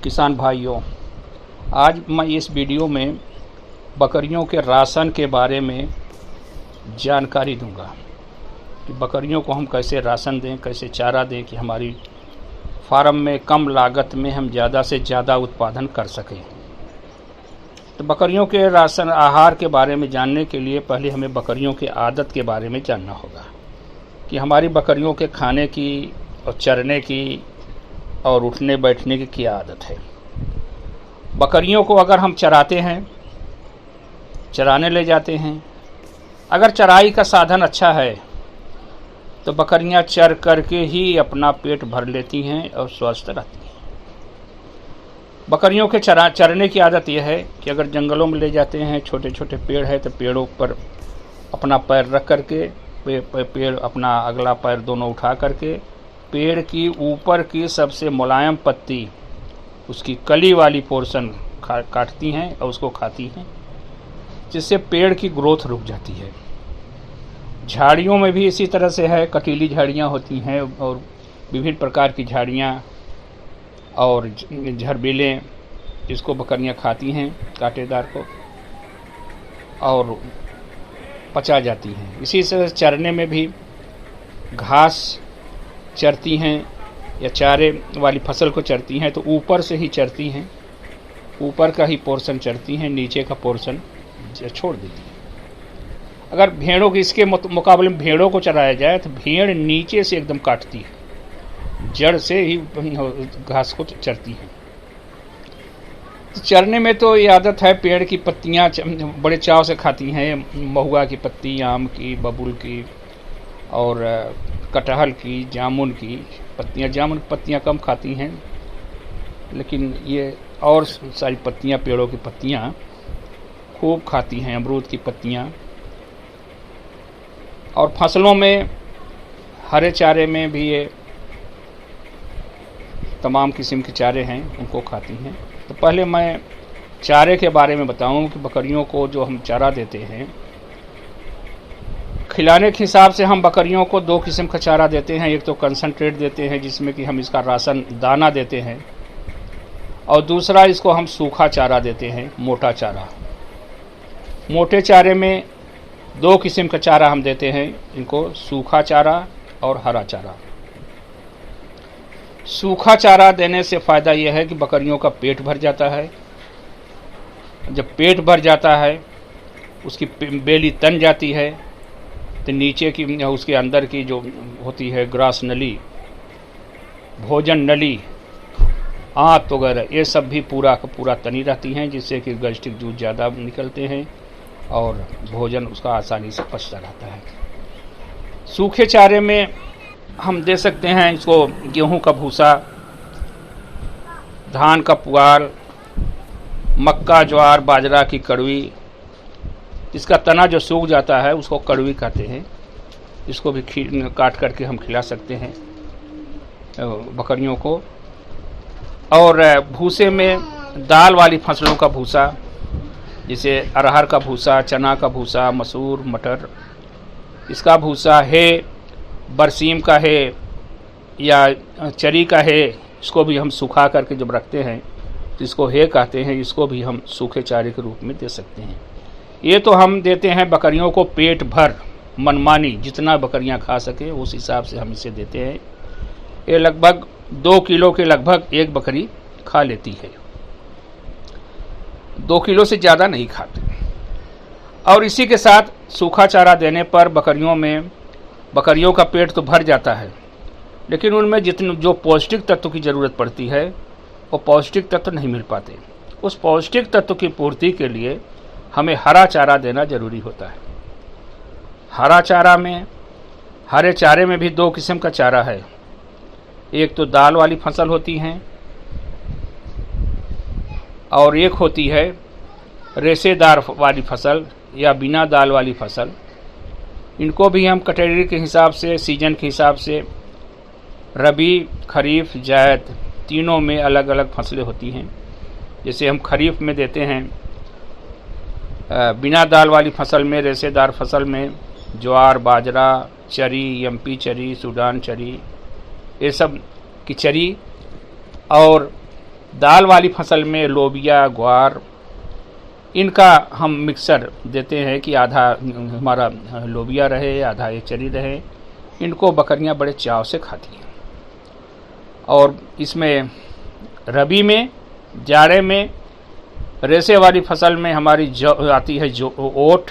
किसान भाइयों, आज मैं इस वीडियो में बकरियों के राशन के बारे में जानकारी दूंगा कि बकरियों को हम कैसे राशन दें, कैसे चारा दें कि हमारी फार्म में कम लागत में हम ज़्यादा से ज़्यादा उत्पादन कर सकें। तो बकरियों के राशन आहार के बारे में जानने के लिए पहले हमें बकरियों की आदत के बारे में जानना होगा कि हमारी बकरियों के खाने की और चरने की और उठने बैठने की क्या आदत है। बकरियों को अगर हम चराते हैं, चराने ले जाते हैं, अगर चराई का साधन अच्छा है तो बकरियां चर करके ही अपना पेट भर लेती हैं और स्वस्थ रहती हैं। बकरियों के चरने की आदत यह है कि अगर जंगलों में ले जाते हैं, छोटे छोटे पेड़ है तो पेड़ों पर अपना पैर रख करके पेड़ अपना अगला पैर दोनों उठा करके पेड़ की ऊपर की सबसे मुलायम पत्ती, उसकी कली वाली पोर्शन काटती हैं और उसको खाती हैं, जिससे पेड़ की ग्रोथ रुक जाती है। झाड़ियों में भी इसी तरह से है, कटीली झाड़ियाँ होती हैं और विभिन्न प्रकार की झाड़ियाँ और झरबीलें, जिसको बकरियाँ खाती हैं कांटेदार को और पचा जाती हैं। इसी से चरने में भी घास चरती हैं या चारे वाली फसल को चरती हैं तो ऊपर से ही चरती हैं, ऊपर का ही पोर्शन चरती हैं, नीचे का पोर्शन छोड़ देती हैं। अगर भेड़ों की इसके मुकाबले में भेड़ों को चराया जाए तो भेड़ नीचे से एकदम काटती है, जड़ से ही घास को चरती है। तो चरने में तो ये आदत है, पेड़ की पत्तियाँ बड़े चाव से खाती हैं, महुआ की पत्ती, आम की, बबूल की और कटहल की, जामुन की पत्तियाँ। जामुन की पत्तियाँ कम खाती हैं, लेकिन ये और सारी पत्तियाँ, पेड़ों की पत्तियाँ खूब खाती हैं, अमरूद की पत्तियाँ। और फसलों में हरे चारे में भी ये तमाम किस्म के चारे हैं, उनको खाती हैं। तो पहले मैं चारे के बारे में बताऊं कि बकरियों को जो हम चारा देते हैं, खिलाने के हिसाब से हम बकरियों को दो किस्म का चारा देते हैं। एक तो कंसंट्रेट देते हैं जिसमें कि हम इसका राशन दाना देते हैं, और दूसरा इसको हम सूखा चारा देते हैं, मोटा चारा। मोटे चारे में दो किस्म का चारा हम देते हैं, इनको सूखा चारा और हरा चारा। सूखा चारा देने से फ़ायदा यह है कि बकरियों का पेट भर जाता है। जब पेट भर जाता है, उसकी बेली तन जाती है, तो नीचे की उसके अंदर की जो होती है ग्रास नली, भोजन नली, आंत वगैरह, ये सब भी पूरा का पूरा तनी रहती हैं, जिससे कि गैस्ट्रिक जूस ज़्यादा निकलते हैं और भोजन उसका आसानी से पचता रहता है। सूखे चारे में हम दे सकते हैं इसको गेहूं का भूसा, धान का पुआल, मक्का, ज्वार, बाजरा की कड़वी। इसका तना जो सूख जाता है उसको कड़वी कहते हैं। इसको भी काट करके हम खिला सकते हैं बकरियों को। और भूसे में दाल वाली फसलों का भूसा, जैसे अरहर का भूसा, चना का भूसा, मसूर, मटर, इसका भूसा है, बरसीम का है या चरी का है, इसको भी हम सुखा करके जब रखते हैं तो इसको है कहते हैं। इसको भी हम सूखे चारे के रूप में दे सकते हैं। ये तो हम देते हैं बकरियों को पेट भर, मनमानी जितना बकरियां खा सके उस हिसाब से हम इसे देते हैं। ये लगभग 2 किलो के लगभग एक बकरी खा लेती है, 2 किलो से ज़्यादा नहीं खाते। और इसी के साथ सूखा चारा देने पर बकरियों का पेट तो भर जाता है, लेकिन उनमें जो पौष्टिक तत्व की ज़रूरत पड़ती है वो पौष्टिक तत्व नहीं मिल पाते। उस पौष्टिक तत्व की पूर्ति के लिए हमें हरा चारा देना जरूरी होता है। हरे चारे में भी 2 किस्म का चारा है। एक तो दाल वाली फसल होती हैं और एक होती है रेशेदार वाली फसल या बिना दाल वाली फसल। इनको भी हम कैटेगरी के हिसाब से, सीजन के हिसाब से, रबी, खरीफ, जायद, तीनों में अलग अलग फसलें होती हैं। जैसे हम खरीफ में देते हैं बिना दाल वाली फसल में, रेशेदार फसल में ज्वार, बाजरा, चरी, एमपी चरी, सूडान चरी, ये सब की चरी और दाल वाली फसल में लोबिया, ग्वार, इनका हम मिक्सर देते हैं कि आधा हमारा लोबिया रहे, आधा एचरी रहे। इनको बकरियां बड़े चाव से खाती हैं। और इसमें रबी में, जाड़े में, रेसे वाली फसल में हमारी जौ आती है, जो ओट,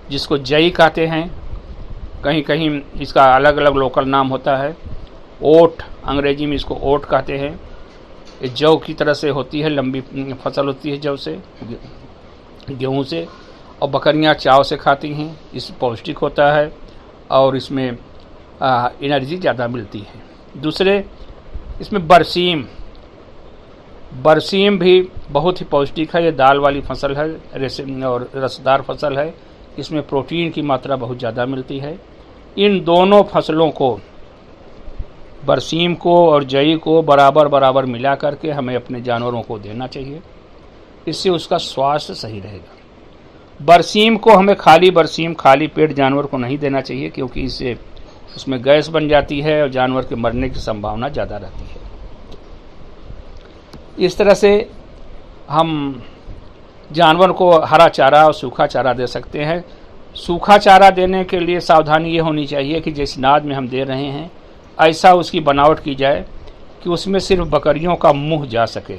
जिसको जई कहते हैं, कहीं कहीं इसका अलग अलग लोकल नाम होता है। ओट, अंग्रेजी में इसको ओट कहते हैं। ये जौ की तरह से होती है, लंबी फसल होती है जौ से, गेहूँ से, और बकरियां चाव से खाती हैं। इस पौष्टिक होता है और इसमें एनर्जी ज़्यादा मिलती है। दूसरे, इसमें बरसीम भी बहुत ही पौष्टिक है। ये दाल वाली फसल है, रेसे और रसदार फसल है। इसमें प्रोटीन की मात्रा बहुत ज़्यादा मिलती है। इन दोनों फसलों को, बरसीम को और जई को बराबर बराबर मिला करके हमें अपने जानवरों को देना चाहिए। इससे उसका स्वास्थ्य सही रहेगा। बरसीम को हमें खाली पेट जानवर को नहीं देना चाहिए, क्योंकि इससे उसमें गैस बन जाती है और जानवर के मरने की संभावना ज़्यादा रहती है। इस तरह से हम जानवर को हरा चारा और सूखा चारा दे सकते हैं। सूखा चारा देने के लिए सावधानी ये होनी चाहिए कि जिस नाद में हम दे रहे हैं, ऐसा उसकी बनावट की जाए कि उसमें सिर्फ बकरियों का मुंह जा सके,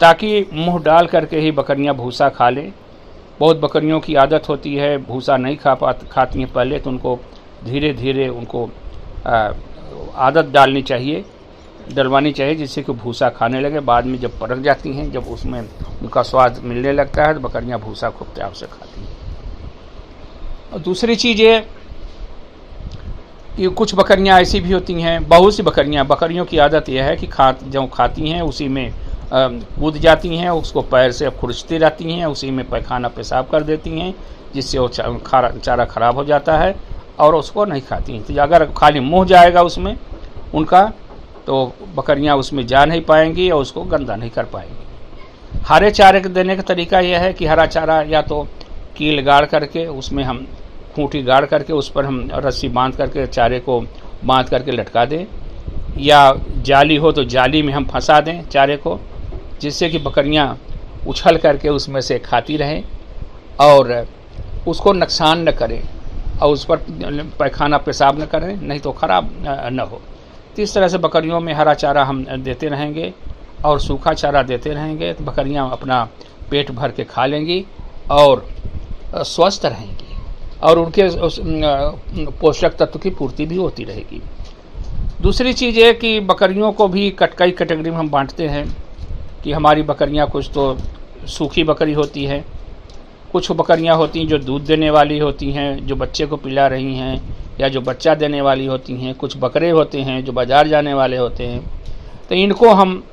ताकि मुंह डाल करके ही बकरियां भूसा खा लें। बहुत बकरियों की आदत होती है भूसा नहीं खाती हैं पहले, तो उनको धीरे धीरे उनको आदत डलवानी चाहिए, जिससे कि भूसा खाने लगे। बाद में जब पलक जाती हैं, जब उसमें उनका स्वाद मिलने लगता है, तो बकरियां भूसा खूब त्याग से खाती हैं। और दूसरी चीज़ ये कि कुछ बकरियां ऐसी भी होती हैं, बहुत सी बकरियों की आदत यह है कि जो खाती हैं उसी में कूद जाती हैं, उसको पैर से खुरचती रहती हैं, उसी में पैखाना पेशाब कर देती हैं, जिससे वो चारा खराब हो जाता है और उसको नहीं खाती हैं। तो अगर खाली मुंह जाएगा उसमें उनका, तो बकरियां उसमें जा नहीं पाएंगी और उसको गंदा नहीं कर पाएंगी। हरे चारे के देने का तरीका यह है कि हरा चारा या तो कील गाड़ करके, उसमें हम खूंटी गाड़ करके उस पर हम रस्सी बांध करके चारे को बांध करके लटका दें, या जाली हो तो जाली में हम फंसा दें चारे को, जिससे कि बकरियां उछल करके उसमें से खाती रहें और उसको नुकसान न करें और उस पर पैखाना पेशाब न करें, नहीं तो ख़राब न हो। तो इस तरह से बकरियों में हरा चारा हम देते रहेंगे और सूखा चारा देते रहेंगे, तो बकरियां अपना पेट भर के खा लेंगी और स्वस्थ रहेंगी और उनके पोषक तत्व की पूर्ति भी होती रहेगी। दूसरी चीज़ है कि बकरियों को भी कई कैटेगरी में हम बांटते हैं कि हमारी बकरियां कुछ तो सूखी बकरी होती हैं, कुछ बकरियां होती हैं जो दूध देने वाली होती हैं, जो बच्चे को पिला रही हैं या जो बच्चा देने वाली होती हैं, कुछ बकरे होते हैं जो बाज़ार जाने वाले होते हैं। तो इनको हम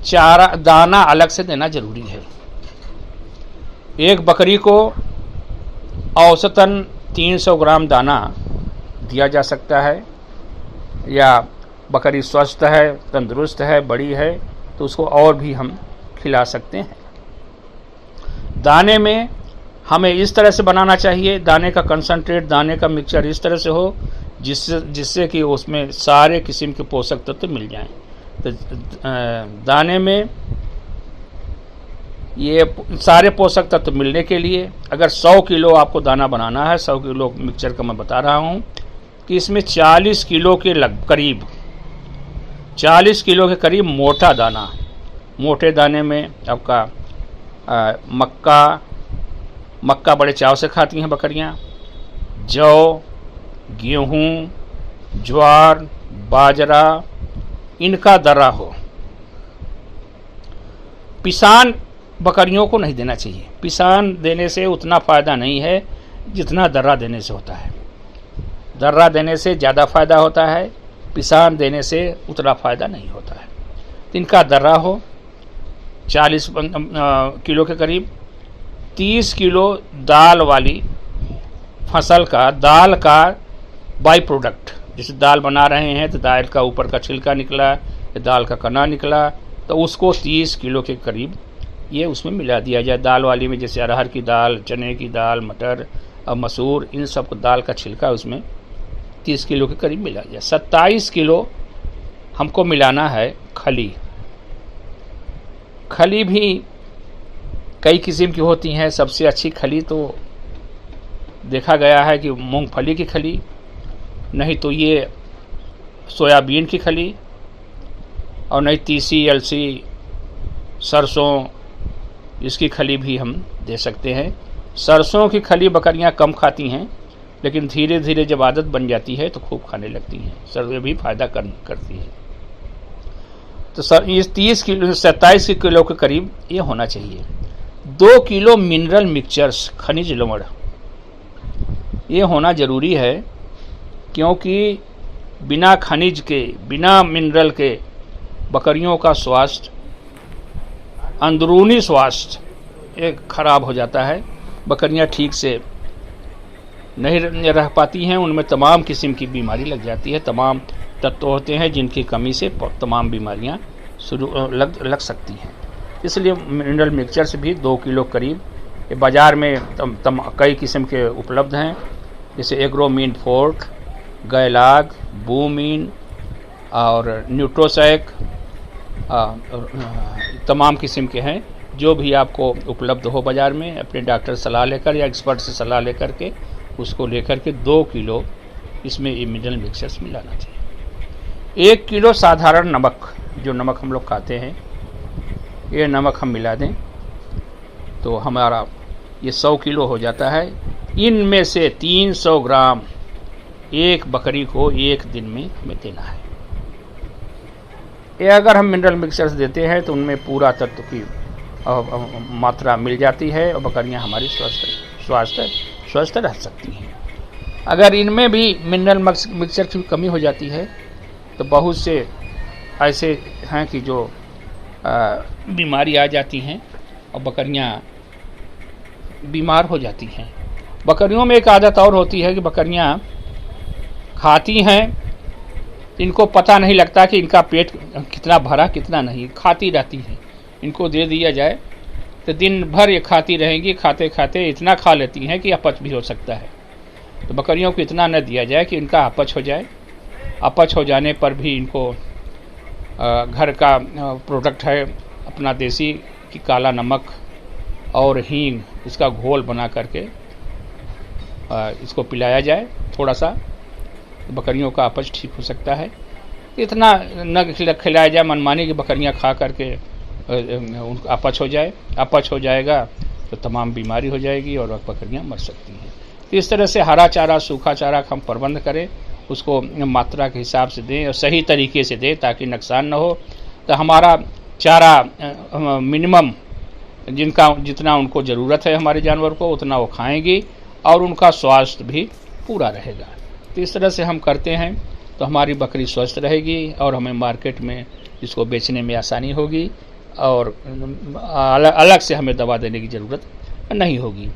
चारा दाना अलग से देना ज़रूरी है। एक बकरी को औसतन 300 ग्राम दाना दिया जा सकता है, या बकरी स्वस्थ है, तंदुरुस्त है, बड़ी है, तो उसको और भी हम खिला सकते हैं। दाने में हमें इस तरह से बनाना चाहिए, दाने का कंसंट्रेट, दाने का मिक्सचर इस तरह से हो जिससे कि उसमें सारे किस्म के पोषक तत्व मिल जाएं। तो दाने में ये सारे पोषक तत्व मिलने के लिए अगर 100 किलो आपको दाना बनाना है, 100 किलो मिक्सचर का मैं बता रहा हूँ कि इसमें 40 किलो के करीब 40 किलो के करीब मोटा दाना, मोटे दाने में आपका मक्का बड़े चाव से खाती हैं बकरियां, जौ, गेहूँ, ज्वार, बाजरा, इनका दर्रा हो। पिसान बकरियों को नहीं देना चाहिए। पिसान देने से उतना फ़ायदा नहीं है जितना दर्रा देने से होता है। दर्रा देने से ज़्यादा फ़ायदा होता है, पिसान देने से उतना फ़ायदा नहीं होता है। इनका दर्रा हो 40 किलो के करीब। 30 किलो दाल वाली फसल का, दाल का बाई प्रोडक्ट, जैसे दाल बना रहे हैं तो दाल का ऊपर का छिलका निकला, दाल का कना निकला, तो उसको 30 किलो के करीब ये उसमें मिला दिया जाए। दाल वाली में जैसे अरहर की दाल, चने की दाल, मटर और मसूर, इन सब दाल का छिलका उसमें 30 किलो के करीब मिला जाए। 27 किलो हमको मिलाना है खली, खली भी कई किस्म की होती हैं। सबसे अच्छी खली तो देखा गया है कि मूंगफली की खली, नहीं तो ये सोयाबीन की खली, और नहीं तीसी, अलसी, सरसों, इसकी खली भी हम दे सकते हैं। सरसों की खली बकरियां कम खाती हैं, लेकिन धीरे धीरे जब आदत बन जाती है तो खूब खाने लगती हैं। सरसों भी फायदा करती है। तो सर ये 27 किलो के करीब ये होना चाहिए। 2 किलो मिनरल मिक्सचर्स, खनिज लवण, ये होना जरूरी है, क्योंकि बिना खनिज के, बिना मिनरल के बकरियों का स्वास्थ्य, अंदरूनी स्वास्थ्य एक खराब हो जाता है। बकरियां ठीक से नहीं रह पाती हैं, उनमें तमाम किस्म की बीमारी लग जाती है। तमाम तत्व होते हैं जिनकी कमी से तमाम बीमारियां लग सकती हैं। इसलिए मिनरल मिक्सचर्स भी 2 किलो करीब बाज़ार में कई किस्म के उपलब्ध हैं, जैसे एग्रोमीन फोर्ट, गैलाग, बूमीन और न्यूट्रोसैक, तमाम किस्म के हैं। जो भी आपको उपलब्ध हो बाज़ार में, अपने डॉक्टर सलाह लेकर या एक्सपर्ट से सलाह लेकर के उसको लेकर के 2 किलो इसमें ये मिनरल मिक्सचर्स मिलाना चाहिए। 1 किलो साधारण नमक, जो नमक हम लोग खाते हैं, ये नमक हम मिला दें तो हमारा ये 100 किलो हो जाता है। इनमें से 300 ग्राम एक बकरी को एक दिन में हमें देना है। ये अगर हम मिनरल मिक्सचर्स देते हैं तो उनमें पूरा तत्व की मात्रा मिल जाती है और बकरियां हमारी स्वस्थ रह सकती हैं। अगर इनमें भी मिनरल मिक्सचर की कमी हो जाती है तो बहुत से ऐसे हैं कि जो बीमारी आ जाती हैं और बकरियां बीमार हो जाती हैं। बकरियों में एक आदत और होती है कि बकरियां खाती हैं, इनको पता नहीं लगता कि इनका पेट कितना भरा कितना नहीं, खाती रहती हैं। इनको दे दिया जाए तो दिन भर ये खाती रहेंगी, खाते खाते इतना खा लेती हैं कि अपच भी हो सकता है। तो बकरियों को इतना न दिया जाए कि इनका अपच हो जाए। अपच हो जाने पर भी इनको घर का प्रोडक्ट है अपना देसी कि काला नमक और हींग, इसका घोल बना करके इसको पिलाया जाए थोड़ा सा, तो बकरियों का अपच ठीक हो सकता है। इतना न खिलाया जाए मनमानी की बकरियां खा करके उनका अपच हो जाए। अपच हो जाएगा तो तमाम बीमारी हो जाएगी और बकरियां मर सकती हैं। तो इस तरह से हरा चारा, सूखा चारा का हम प्रबंध करें, उसको मात्रा के हिसाब से दें और सही तरीके से दें ताकि नुकसान न हो। तो हमारा चारा मिनिमम जितना उनको ज़रूरत है हमारे जानवर को, उतना वो खाएंगी और उनका स्वास्थ्य भी पूरा रहेगा। तो इस तरह से हम करते हैं तो हमारी बकरी स्वस्थ रहेगी और हमें मार्केट में इसको बेचने में आसानी होगी और अलग से हमें दवा देने की ज़रूरत नहीं होगी।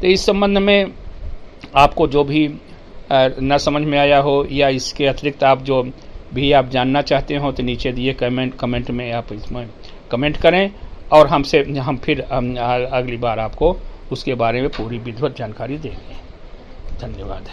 तो इस संबंध में आपको जो भी न समझ में आया हो या इसके अतिरिक्त आप जो भी आप जानना चाहते हो तो नीचे दिए कमेंट में आप इसमें कमेंट करें और हम फिर अगली बार आपको उसके बारे में पूरी विधिवत जानकारी देंगे। धन्यवाद।